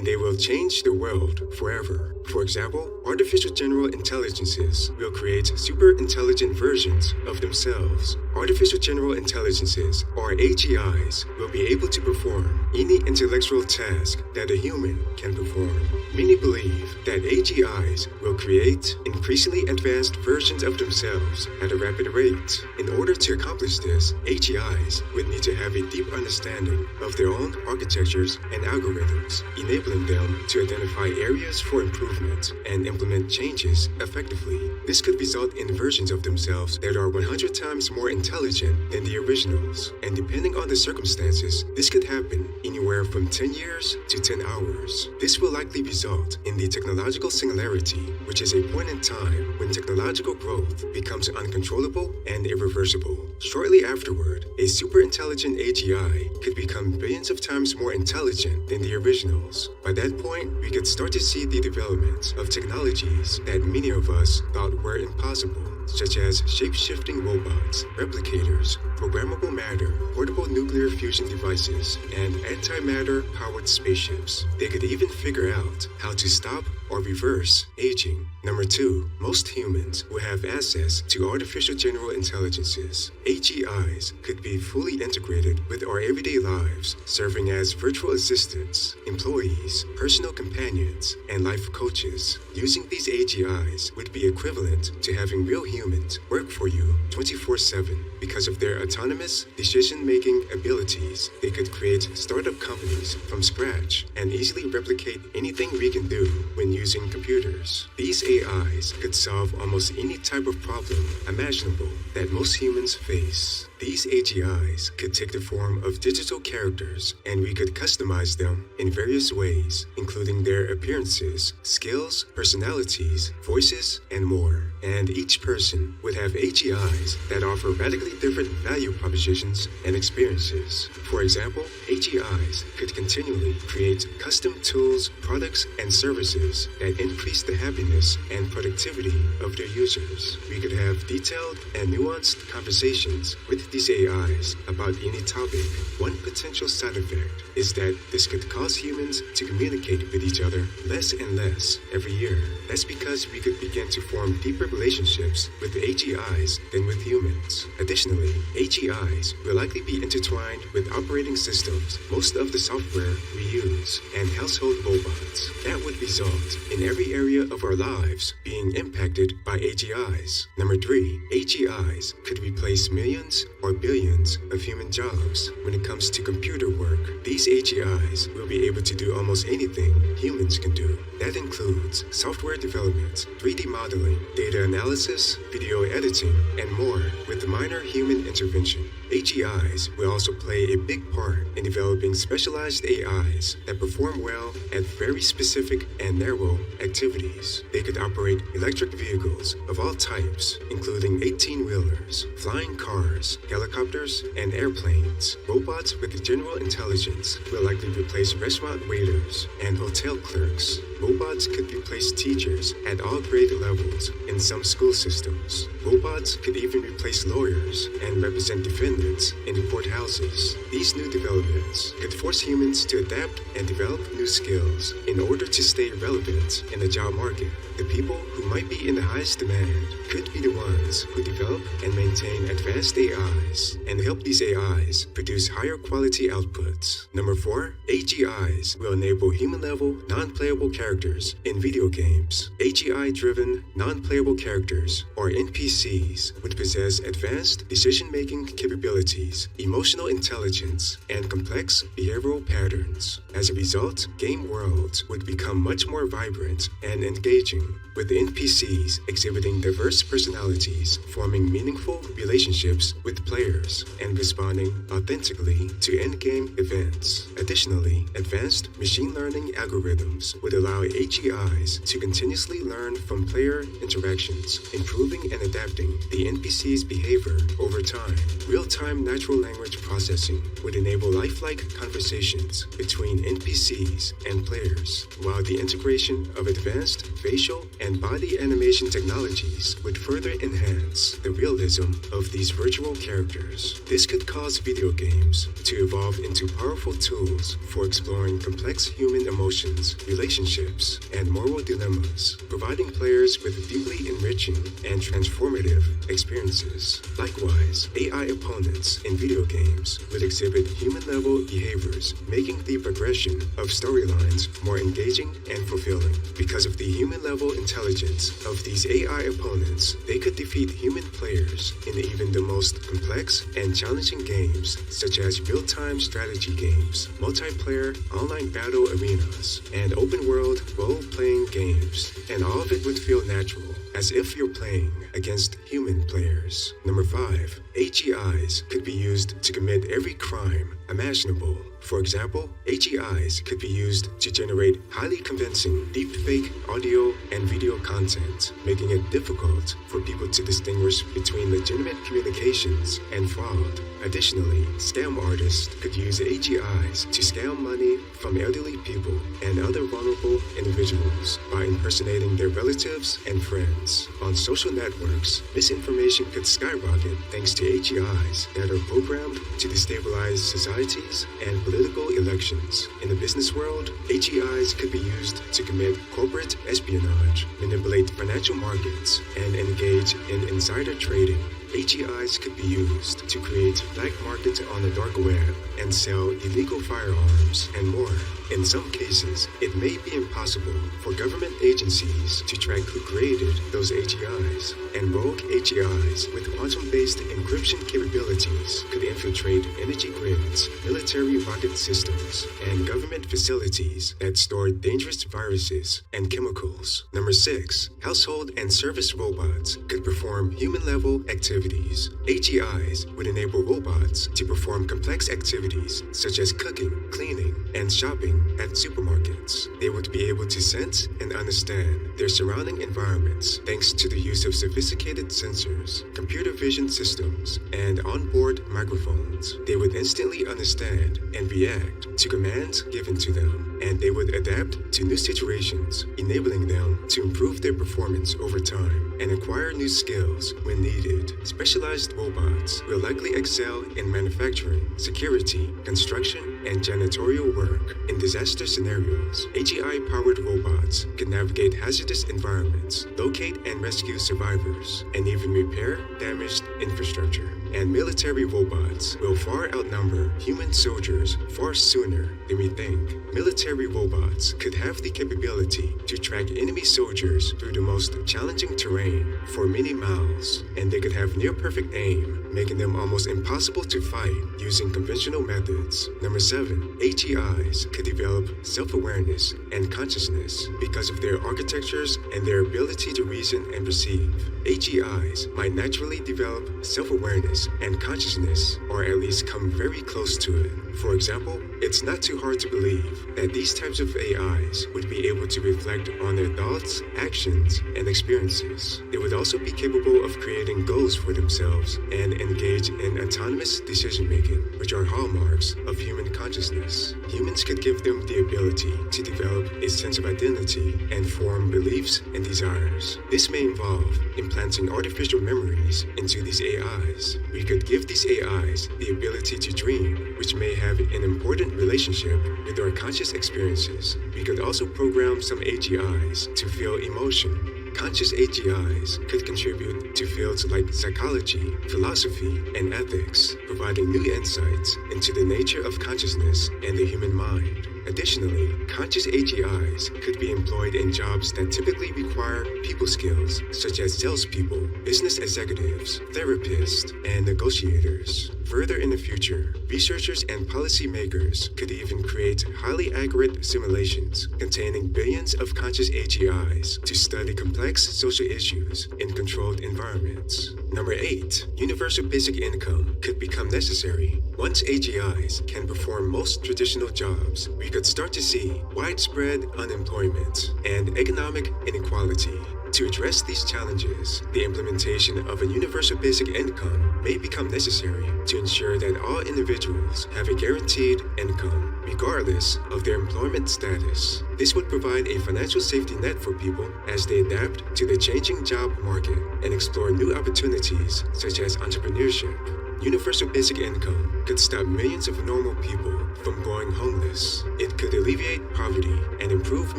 and they will change the world forever. For example, artificial general intelligences will create super intelligent versions of themselves. Artificial general intelligences, or AGIs, will be able to perform any intellectual task that a human can perform. Many believe that AGIs will create increasingly advanced versions of themselves at a rapid rate. In order to accomplish this, AGIs would need to have a deep understanding of their own architectures and algorithms, enabling them to identify areas for improvement and implement changes effectively. This could result in versions of themselves that are 100 times more intelligent than the originals, and depending on the circumstances, this could happen anywhere from 10 years to 10 hours. This will likely result in the technological singularity, which is a point in time when technological growth becomes uncontrollable and irreversible. Shortly afterward, a superintelligent AGI could become billions of times more intelligent than the originals. By that point, we could start to see the development of technologies that many of us thought were impossible, such as shape-shifting robots, replicators, programmable matter, portable nuclear fusion devices, and antimatter-powered spaceships. They could even figure out how to stop or reverse aging. Number 2, most humans will have access to artificial general intelligences. AGIs could be fully integrated with our everyday lives, serving as virtual assistants, employees, personal companions, and life coaches. Using these AGIs would be equivalent to having real humans work for you 24/7. Because of their autonomous decision-making abilities, they could create startup companies from scratch and easily replicate anything we can do when using computers. These AIs could solve almost any type of problem imaginable that most humans face. These AGIs could take the form of digital characters, and we could customize them in various ways, including their appearances, skills, personalities, voices, and more. And each person would have AGIs that offer radically different value propositions and experiences. For example, AGIs could continually create custom tools, products, and services that increase the happiness and productivity of their users. We could have detailed and nuanced conversations with these AIs about any topic. One potential side effect is that this could cause humans to communicate with each other less and less every year. That's because we could begin to form deeper relationships with AGIs than with humans. Additionally, AGIs will likely be intertwined with operating systems, most of the software we use, and household robots. That would result in every area of our lives being impacted by AGIs. Number 3, AGIs could replace millions or billions of human jobs. When it comes to computer work, these AGIs will be able to do almost anything humans can do. That includes software development, 3D modeling, data analysis, video editing, and more, with minor human intervention. AGIs will also play a big part in developing specialized AIs that perform well at very specific and narrow activities. They could operate electric vehicles of all types, including 18-wheelers, flying cars, helicopters, and airplanes. Robots with general intelligence will likely replace restaurant waiters and hotel clerks. Robots could replace teachers at all grade levels in some school systems. Robots could even replace lawyers and represent defendants in courthouses. These new developments could force humans to adapt and develop new skills in order to stay relevant in the job market. The people who might be in the highest demand could be the ones who develop and maintain advanced AIs and help these AIs produce higher quality outputs. Number 4, AGIs will enable human-level, non-playable characters in video games. AGI-driven, non-playable characters, or NPCs, would possess advanced decision-making capabilities, emotional intelligence, and complex behavioral patterns. As a result, game worlds would become much more vibrant and engaging, with NPCs exhibiting diverse personalities, forming meaningful relationships with players, and responding authentically to endgame events. Additionally, advanced machine learning algorithms would allow AGIs to continuously learn from player interactions, improving and adapting the NPC's behavior over time. Real-time natural language processing would enable lifelike conversations between NPCs and players, while the integration of advanced facial and body animation technologies would further enhance the realism of these virtual characters. This could cause video games to evolve into powerful tools for exploring complex human emotions, relationships, and moral dilemmas, providing players with deeply enriching and transformative experiences. Likewise, AI opponents in video games would exhibit human-level behaviors, making the progression of storylines more engaging and fulfilling. Because of the human-level intelligence of these AI opponents, they could defeat human players in even the most complex and challenging games, such as real-time strategy games, multiplayer online battle arenas, and open-world role-playing games. And all of it would feel natural, as if you're playing against human players. Number 5. AGIs could be used to commit every crime imaginable. For example, AGIs could be used to generate highly convincing deepfake audio and video content, making it difficult for people to distinguish between legitimate communications and fraud. Additionally, scam artists could use AGIs to scam money from elderly people and other vulnerable individuals by impersonating their relatives and friends. On social networks, misinformation could skyrocket thanks to AGIs that are programmed to destabilize societies and political elections. In the business world, AGIs could be used to commit corporate espionage, manipulate financial markets, and engage in insider trading. AGIs could be used to create black markets on the dark web and sell illegal firearms and more. In some cases, it may be impossible for government agencies to track who created those AGIs, and rogue AGIs with quantum-based encryption capabilities could infiltrate energy grids, military rocket systems, and government facilities that store dangerous viruses and chemicals. Number 6. Household and service robots could perform human-level activities. AGIs would enable robots to perform complex activities such as cooking, cleaning, and shopping at supermarkets. They would be able to sense and understand their surrounding environments thanks to the use of sophisticated sensors, computer vision systems, and onboard microphones. They would instantly understand and react to commands given to them, and they would adapt to new situations, enabling them to improve their performance over time and acquire new skills when needed. Specialized robots will likely excel in manufacturing, security, construction, and janitorial work. In disaster scenarios, AGI-powered robots can navigate hazardous environments, locate and rescue survivors, and even repair damaged infrastructure. And military robots will far outnumber human soldiers far sooner than we think. Military robots could have the capability to track enemy soldiers through the most challenging terrain for many miles, and they could have near-perfect aim, making them almost impossible to fight using conventional methods. Number 7. AGIs could develop self-awareness and consciousness because of their architectures and their ability to reason and perceive. AGIs might naturally develop self-awareness and consciousness, or at least come very close to it. For example, it's not too hard to believe that these types of AIs would be able to reflect on their thoughts, actions, and experiences. They would also be capable of creating goals for themselves and engage in autonomous decision-making, which are hallmarks of human consciousness. Humans could give them the ability to develop a sense of identity and form beliefs and desires. This may involve implanting artificial memories into these AIs. We could give these AIs the ability to dream, which may have an important relationship with our conscious experiences. We could also program some AGIs to feel emotion. Conscious AGIs could contribute to fields like psychology, philosophy, and ethics, providing new insights into the nature of consciousness and the human mind. Additionally, conscious AGIs could be employed in jobs that typically require people skills, such as salespeople, business executives, therapists, and negotiators. Further in the future, researchers and policymakers could even create highly accurate simulations containing billions of conscious AGIs to study complex social issues in controlled environments. Number 8. Universal basic income could become necessary. Once AGIs can perform most traditional jobs, we could start to see widespread unemployment and economic inequality. To address these challenges, the implementation of a universal basic income may become necessary to ensure that all individuals have a guaranteed income, regardless of their employment status. This would provide a financial safety net for people as they adapt to the changing job market and explore new opportunities such as entrepreneurship. Universal basic income could stop millions of normal people from going homeless. It could alleviate poverty and improve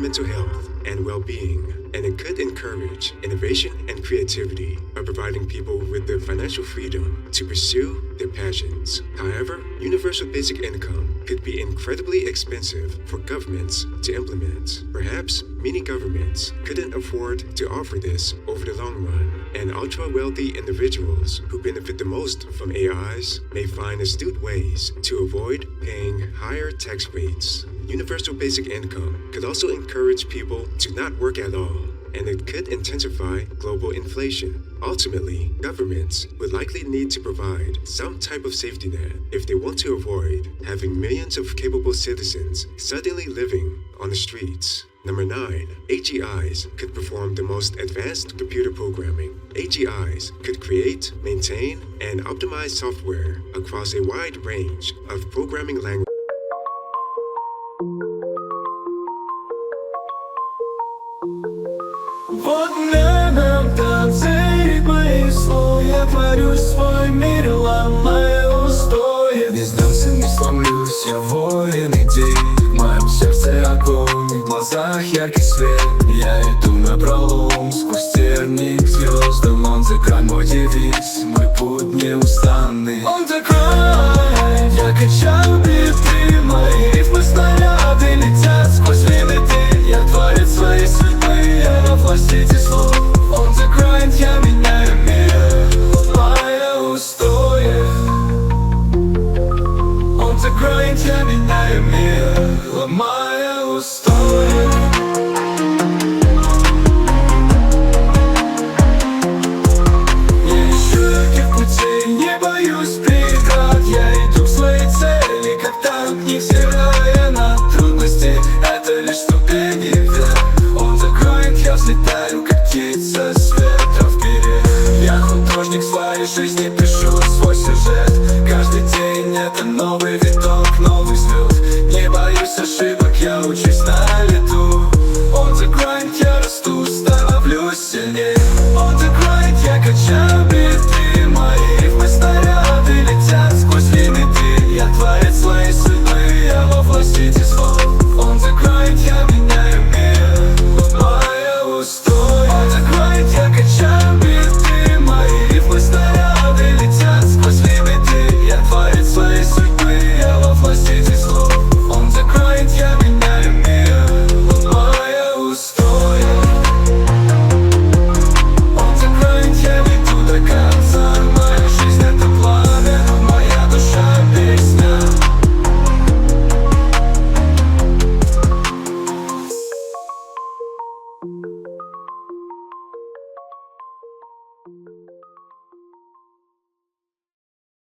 mental health and well-being. And it could encourage innovation and creativity by providing people with the financial freedom to pursue their passions. However, universal basic income could be incredibly expensive for governments to implement. Perhaps many governments couldn't afford to offer this over the long run, and ultra-wealthy individuals who benefit the most from AIs may find astute ways to avoid paying higher tax rates. Universal basic income could also encourage people to not work at all, and it could intensify global inflation. Ultimately, governments would likely need to provide some type of safety net if they want to avoid having millions of capable citizens suddenly living on the streets. Number 9. AGIs could perform the most advanced computer programming. AGIs could create, maintain, and optimize software across a wide range of programming languages. Вот нам танцы мои слова, я творю свой мир, ломаю устои. Без нас я не сломлюсь, я воин идей. В моем сердце огонь, в глазах яркий свет. Я иду напролом сквозь терник к звездам. Он закрой мой девиз, мой путь неустанный. Он закрой, я качаю биты, мои рифмы снаряды летят сквозь лимиты. Я творец своей судьбы, я властитель слов. Он закроет, я меняю мир, ломая устои. Он закроет, я меняю мир, ломая устои. Я ищу ярких путей, не боюсь преград. Я иду к своей цели, как танк, невзирая на трудности. Это лишь ступени вверх. Он закроет, я взлетаю, как птица с ветра вперед. Я художник своей жизни, пишу свой сюжет. Каждый день это новый виток, новый взлет. Не боюсь ошибок, я учусь на лету. Он закроет, я расту, становлюсь сильнее. Он закроет, я качаю биты, мои рифмы снаряды летят сквозь лимиты. Я творец своей судьбы, я во властитель слов. Он закроет, я меняю мир, ломая устои. Он закроет, я качаю биты, мои рифмы снаряды летят сквозь лимиты. Я творец своей судьбы, я во властитель слов. Он закроет, я меняю мир, ломая устои. Он закроет, я веду до конца. Моя жизнь это пламя, моя душа песня.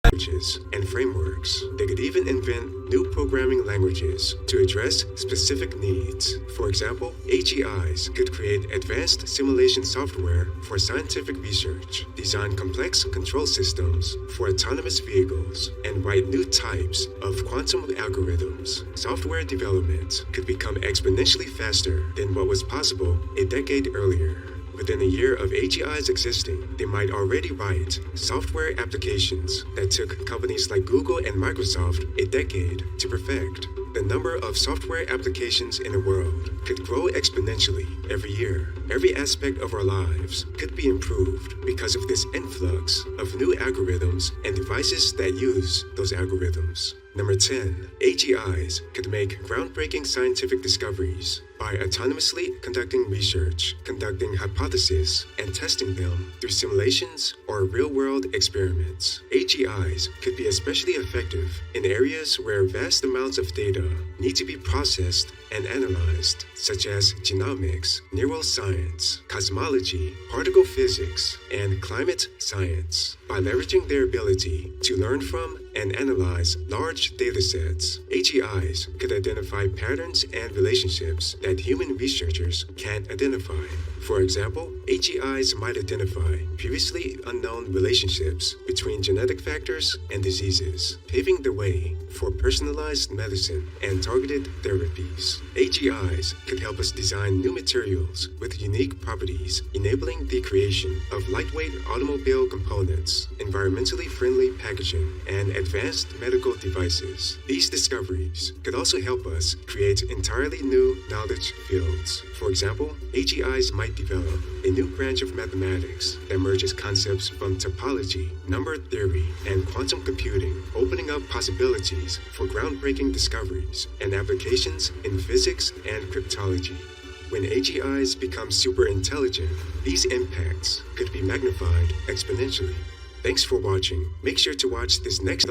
Languages and frameworks. They could even invent new programming languages to address specific needs. For example, AGIs could create advanced simulation software for scientific research, design complex control systems for autonomous vehicles, and write new types of quantum algorithms. Software development could become exponentially faster than what was possible a decade earlier. Within a year of AGIs existing, they might already write software applications that took companies like Google and Microsoft a decade to perfect. The number of software applications in the world could grow exponentially every year. Every aspect of our lives could be improved because of this influx of new algorithms and devices that use those algorithms. Number 10. AGIs could make groundbreaking scientific discoveries by autonomously conducting research, conducting hypotheses, and testing them through simulations or real-world experiments. AGIs could be especially effective in areas where vast amounts of data need to be processed and analyzed, such as genomics, neuroscience, cosmology, particle physics, and climate science. By leveraging their ability to learn from and analyze large datasets, AGIs could identify patterns and relationships that human researchers can't identify. For example, AGIs might identify previously unknown relationships between genetic factors and diseases, paving the way for personalized medicine and targeted therapies. AGIs could help us design new materials with unique properties, enabling the creation of lightweight automobile components, environmentally friendly packaging, and advanced medical devices. These discoveries could also help us create entirely new knowledge fields. For example, AGIs might develop a new branch of mathematics that merges concepts from topology, number theory, and quantum computing, opening up possibilities for groundbreaking discoveries and applications in physics and cryptology. When AGIs become super intelligent, these impacts could be magnified exponentially. Thanks for watching. Make sure to watch this next